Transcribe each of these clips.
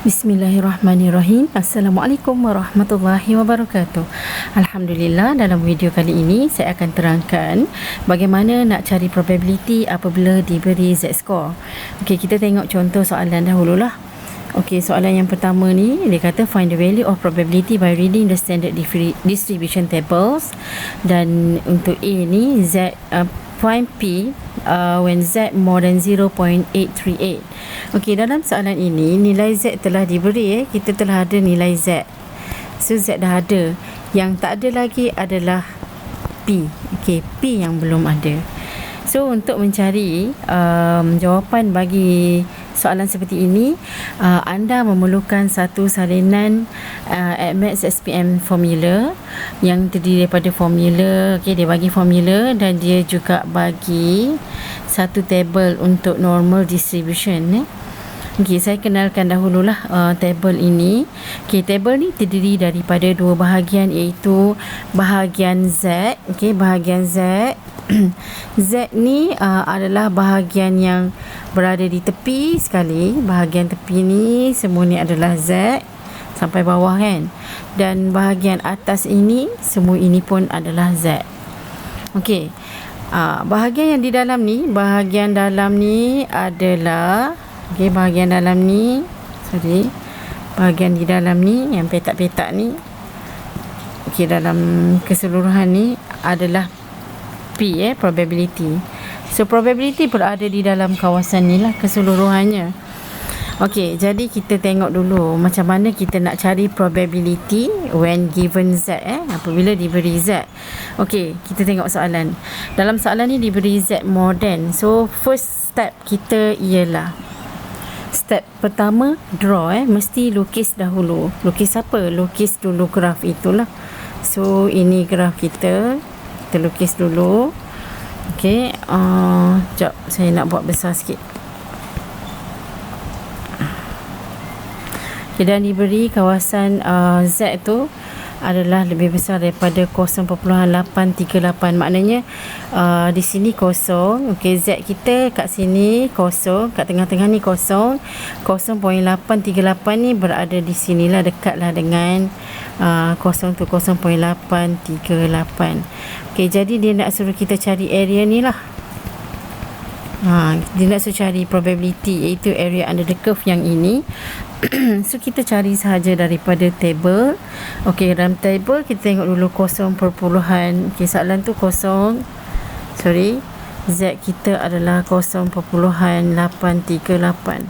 Bismillahirrahmanirrahim. Assalamualaikum warahmatullahi wabarakatuh. Alhamdulillah, dalam video kali ini saya akan terangkan bagaimana nak cari probability apabila diberi Z-score. Okey, kita tengok contoh soalan dahululah. Okey, soalan yang pertama ni dia kata find the value of probability by reading the standard distribution tables. Dan untuk A ni find P when Z more than 0.838. Okey, dalam soalan ini nilai Z telah diberi, kita telah ada nilai Z. So Z dah ada. Yang tak ada lagi adalah P. Okey, P yang belum ada. So untuk mencari jawapan bagi soalan seperti ini, anda memerlukan satu salinan Addmath SPM formula yang terdiri daripada formula. Okey, dia bagi formula dan dia juga bagi satu table untuk normal distribution. Okey, saya kenalkan dahululah table ini. Okey, table ni terdiri daripada dua bahagian, iaitu bahagian Z. Okey, bahagian Z. Z ni adalah bahagian yang berada di tepi sekali. Bahagian tepi ni semua ni adalah Z sampai bawah kan. Dan bahagian atas ini, semua ini pun adalah Z. Okey. Bahagian yang di dalam ni, bahagian dalam ni adalah bahagian dalam ni, bahagian di dalam ni yang petak-petak ni, dalam keseluruhan ni adalah P, probability. So probability berada di dalam kawasan ni lah keseluruhannya. Okey, jadi kita tengok dulu macam mana kita nak cari probability when given Z, apabila diberi Z. Okey, kita tengok soalan. Dalam soalan ni diberi Z more than. So first step kita ialah step pertama, draw. Mesti lukis dahulu. Lukis apa? Lukis dulu graf itulah. So ini graf kita. Kita lukis dulu. Okey, sekejap saya nak buat besar sikit. Dan diberi kawasan Z tu adalah lebih besar daripada 0.838. Maknanya di sini kosong. Okey, Z kita kat sini kosong, kat tengah-tengah ni kosong. 0.838 ni berada di sinilah, dekatlah dengan kosong tu, 0.838. Okey, jadi dia nak suruh kita cari area ni lah. Dia nak suruh cari probability, iaitu area under the curve yang ini. So kita cari sahaja daripada table. Okey, dalam table kita tengok dulu 0. Okey, soalan tu Z kita adalah 0.838.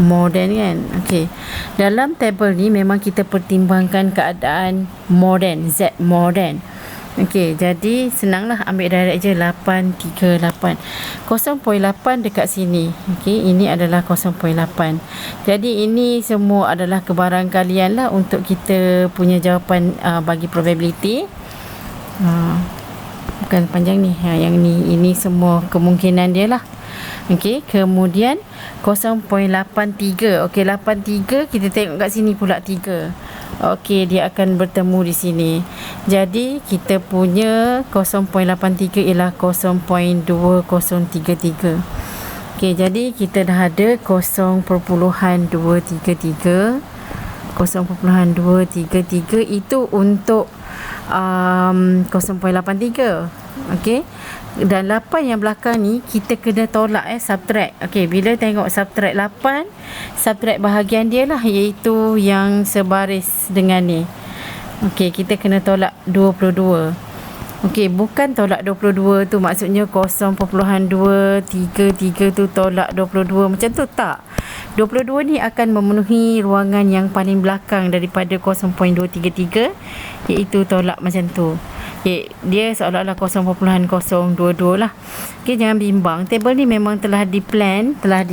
More than kan. Okey, dalam table ni memang kita pertimbangkan keadaan more than, Z more than. Okey, jadi senanglah, ambil direct je, 838. 0.8 dekat sini. Okey, ini adalah 0.8. Jadi ini semua adalah kebarangkalian lah untuk kita punya jawapan bagi probability. Bukan panjang ni, yang ni, ini semua kemungkinan dia lah. Okey, kemudian 0.83. Okey, 83 kita tengok kat sini pula 3. Okey, dia akan bertemu di sini. Jadi kita punya 0.83 ialah 0.2033. Okey, jadi kita dah ada 0.233. 0.233 itu untuk 0.83. Okey, dan 8 yang belakang ni kita kena tolak, subtract. Okey, bila tengok subtract 8, subtract bahagian dia lah, iaitu yang sebaris dengan ni. Okey, kita kena tolak 22. Okey, bukan tolak 22 tu maksudnya 0.233 tu tolak 22 macam tu, tak. 22 ni akan memenuhi ruangan yang paling belakang daripada 0.233, iaitu tolak macam tu. Okay, dia seolah-olah 0.022 lah. Okay, jangan bimbang. Table ni memang telah di-plan, telah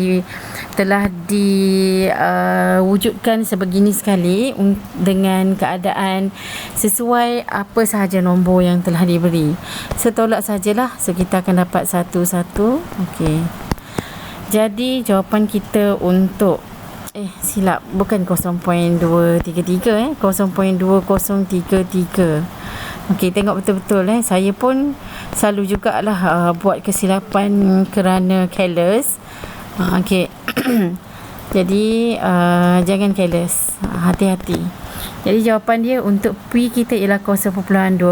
diwujudkan sebegini sekali dengan keadaan sesuai apa sahaja nombor yang telah diberi. So, tolak sajalah. So, kita akan dapat 1, 1. Okey. Jadi, jawapan kita untuk silap, bukan 0.233, 0.2033. Okey, tengok betul-betul. Saya pun selalu jugalah buat kesilapan kerana careless. Okey. Jadi jangan careless, hati-hati. Jadi jawapan dia untuk P kita ialah 0.2011.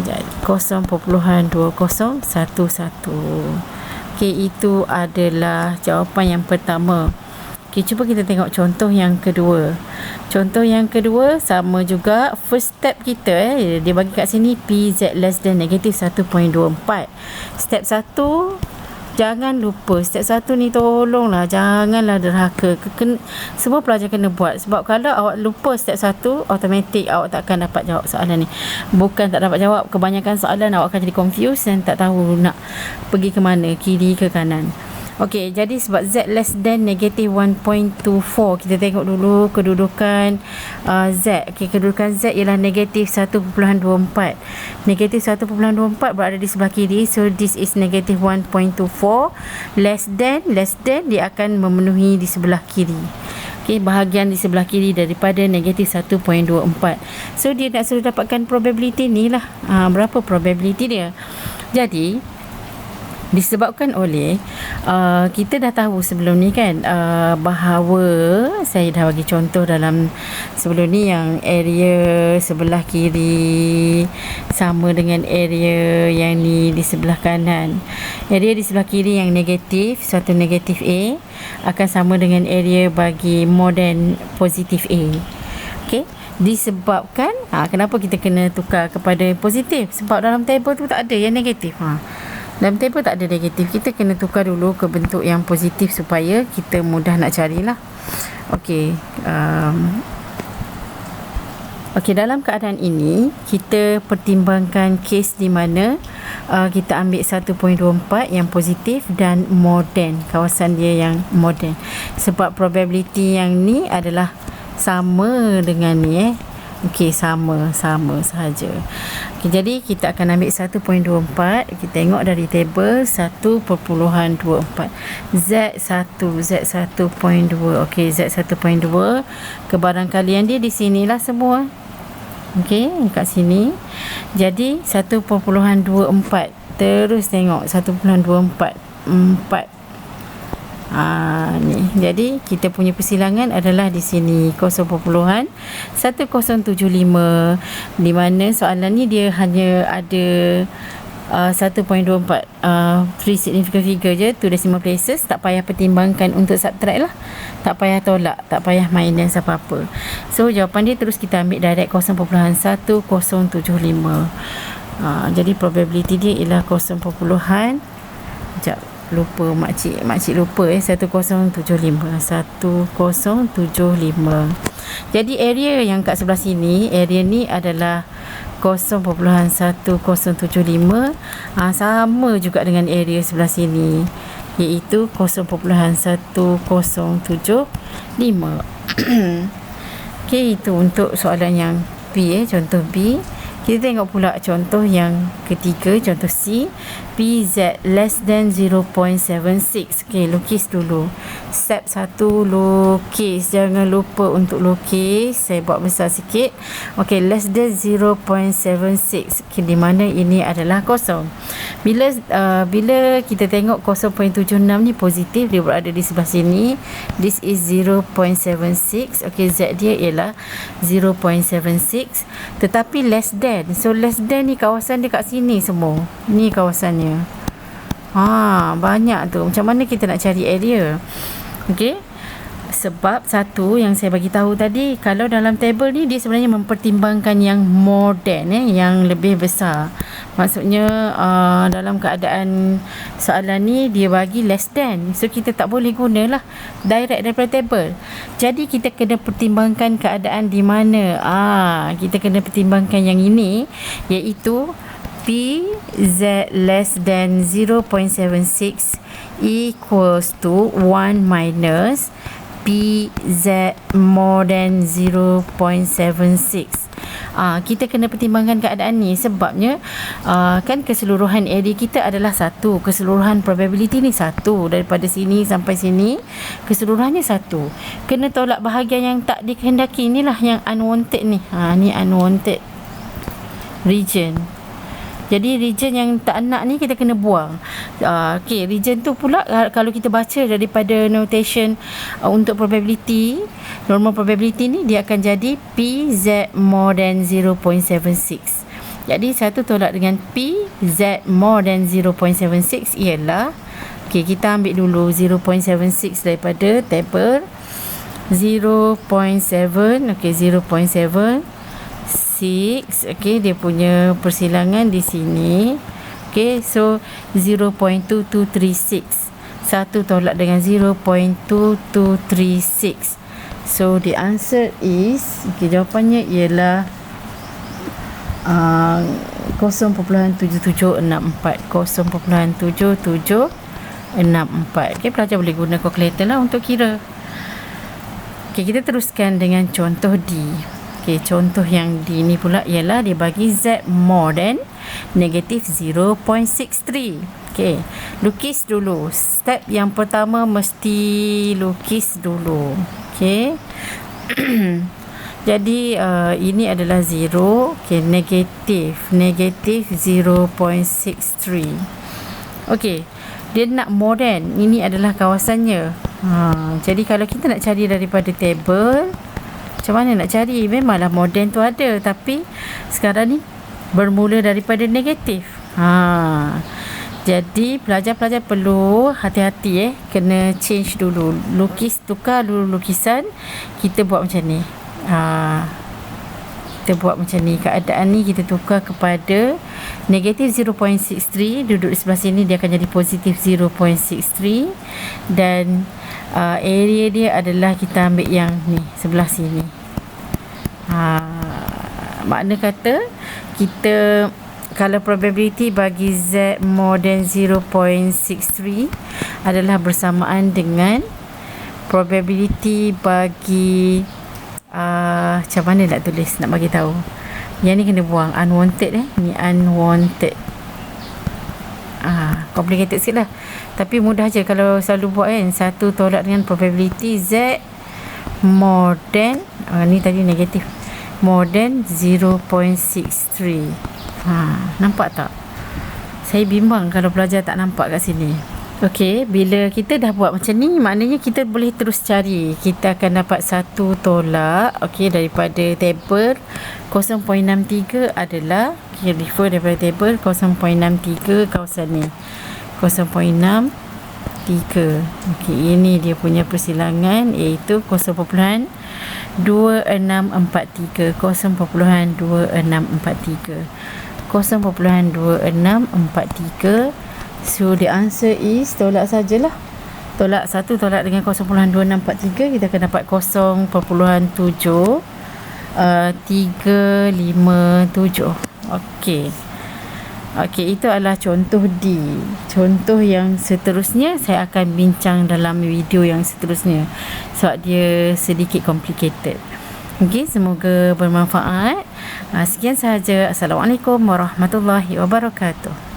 Jadi 0.2011. Okey, itu adalah jawapan yang pertama. Okey, cuba kita tengok contoh yang kedua. Contoh yang kedua sama juga. First step kita dia bagi kat sini PZ less than negative 1.24. Step 1, jangan lupa. Step 1 ni tolonglah janganlah derhaka. Semua pelajar kena buat. Sebab kalau awak lupa step 1, automatik awak tak akan dapat jawab soalan ni. Bukan tak dapat jawab, kebanyakan soalan awak akan jadi confused dan tak tahu nak pergi ke mana, kiri ke kanan. Okey, jadi sebab Z less than negative 1.24, kita tengok dulu kedudukan Z. Okey, kedudukan Z ialah negative 1.24. Negative 1.24 berada di sebelah kiri. So this is negative 1.24. Less than dia akan memenuhi di sebelah kiri. Okey, bahagian di sebelah kiri daripada negatif 1.24. So dia nak suruh dapatkan probability ni lah. Berapa probability dia? Jadi disebabkan oleh kita dah tahu sebelum ni kan, bahawa saya dah bagi contoh dalam sebelum ni yang area sebelah kiri sama dengan area yang ni di sebelah kanan. Area di sebelah kiri yang negatif, satu negatif A akan sama dengan area bagi more than positif A. Okey, disebabkan kenapa kita kena tukar kepada positif? Sebab dalam table tu tak ada yang negatif. Dalam table tak ada negatif. Kita kena tukar dulu ke bentuk yang positif supaya kita mudah nak carilah. Okey, okey, dalam keadaan ini kita pertimbangkan kes di mana kita ambil 1.24 yang positif dan more than, kawasan dia yang more than. Sebab probability yang ni adalah sama dengan ni Okey, sama sahaja. Okey, jadi kita akan ambil 1.24. Kita tengok dari table 1.24. Z1.2. Okey, Z1.2. Kebarangkalian dia di sinilah semua. Okey, kat sini. Jadi 1.24. Terus tengok 1.24. 4. Ni. Jadi kita punya persilangan adalah di sini 0.1075, di mana soalan ni dia hanya ada 1.24 three significant figure je, 2 decimal places. Tak payah pertimbangkan untuk subtract lah, tak payah tolak, tak payah minus apa-apa. So jawapan dia terus kita ambil direct 0.1075. Jadi probability dia ialah 0. Sekejap, lupa makcik lupa 1075. Jadi area yang kat sebelah sini, area ni adalah 0.1075. Sama juga dengan area sebelah sini, iaitu 0.1075. Okey, itu untuk soalan yang B, contoh B. Kita tengok pula contoh yang ketiga, contoh C. PZ less than 0.76. Okey, lukis dulu. Step 1 lukis. Jangan lupa untuk lukis. Saya buat besar sikit. Okey, less than 0.76. Okey, di mana ini adalah kosong. Bila kita tengok 0.76 ni positif, dia berada di sebelah sini. This is 0.76. Okey, Z dia ialah 0.76. Tetapi less than. So less than ni kawasan dia kat sini semua. Ni kawasannya. Banyak tu. Macam mana kita nak cari area? Okey. Sebab satu yang saya bagi tahu tadi, kalau dalam table ni dia sebenarnya mempertimbangkan yang more than, yang lebih besar. Maksudnya dalam keadaan soalan ni dia bagi less than. So kita tak boleh gunalah direct daripada table. Jadi kita kena pertimbangkan keadaan di mana. Kita kena pertimbangkan yang ini, iaitu PZ less than 0.76 equals to 1 minus PZ more than 0.76. Kita kena pertimbangkan keadaan ni. Sebabnya kan keseluruhan area kita adalah 1. Keseluruhan probability ni 1. Daripada sini sampai sini keseluruhannya 1. Kena tolak bahagian yang tak dikehendaki. Inilah yang unwanted ni. Ni unwanted region. Jadi region yang tak nak ni kita kena buang. Okey, region tu pula kalau kita baca daripada notation untuk probability, normal probability ni dia akan jadi PZ more than 0.76. Jadi satu tolak dengan PZ more than 0.76 ialah, okey, kita ambil dulu 0.76 daripada table 0.7, okey, 0.7 6, okey, dia punya persilangan di sini. Okey, so 0.2236. Satu tolak dengan 0.2236. So the answer is, okey, jawapannya ialah 0.7764. 0.7764. Okey, pelajar boleh guna kalkulator lah untuk kira. Okey, kita teruskan dengan contoh D. Okey, contoh yang D ni pula ialah dia bagi Z more than negative 0.63. Okey, lukis dulu. Step yang pertama mesti lukis dulu. Okey. Jadi ini adalah 0. Okey, negative 0.63. Okey, dia nak more than. Ini adalah kawasannya. Jadi kalau kita nak cari daripada table, macam mana nak cari? Memanglah modern tu ada, tapi sekarang ni bermula daripada negatif. Jadi pelajar-pelajar perlu hati-hati, kena change dulu. Tukar dulu lukisan. Kita buat macam ni. Kita buat macam ni. Keadaan ni kita tukar kepada negatif 0.63. Duduk di sebelah sini dia akan jadi positif 0.63. Dan area dia adalah kita ambil yang ni, sebelah sini. Makna kata kita, kalau probability bagi Z more than 0.63 adalah bersamaan dengan probability bagi macam mana nak tulis, nak bagi tahu. Yang ni kena buang, unwanted ni unwanted. Complicated sikit lah, tapi mudah je kalau selalu buat kan. Satu tolak dengan probability Z more than, ni tadi negatif, more than 0.63. Nampak tak? Saya bimbang kalau pelajar tak nampak kat sini. Okey, bila kita dah buat macam ni, maknanya kita boleh terus cari. Kita akan dapat satu tolak, okey, daripada table 0.63 adalah, kita refer daripada table 0.63 kawasan ni. 0.63. Okey, ini dia punya persilangan, iaitu 0.2643. 0.2643. 0.2643. So the answer is, tolak sajalah. Tolak satu tolak dengan 0.2643, kita akan dapat 0.357. Okey. Okey, itu adalah contoh D. Contoh yang seterusnya saya akan bincang dalam video yang seterusnya, sebab dia sedikit complicated. Okey, semoga bermanfaat. Sekian sahaja. Assalamualaikum warahmatullahi wabarakatuh.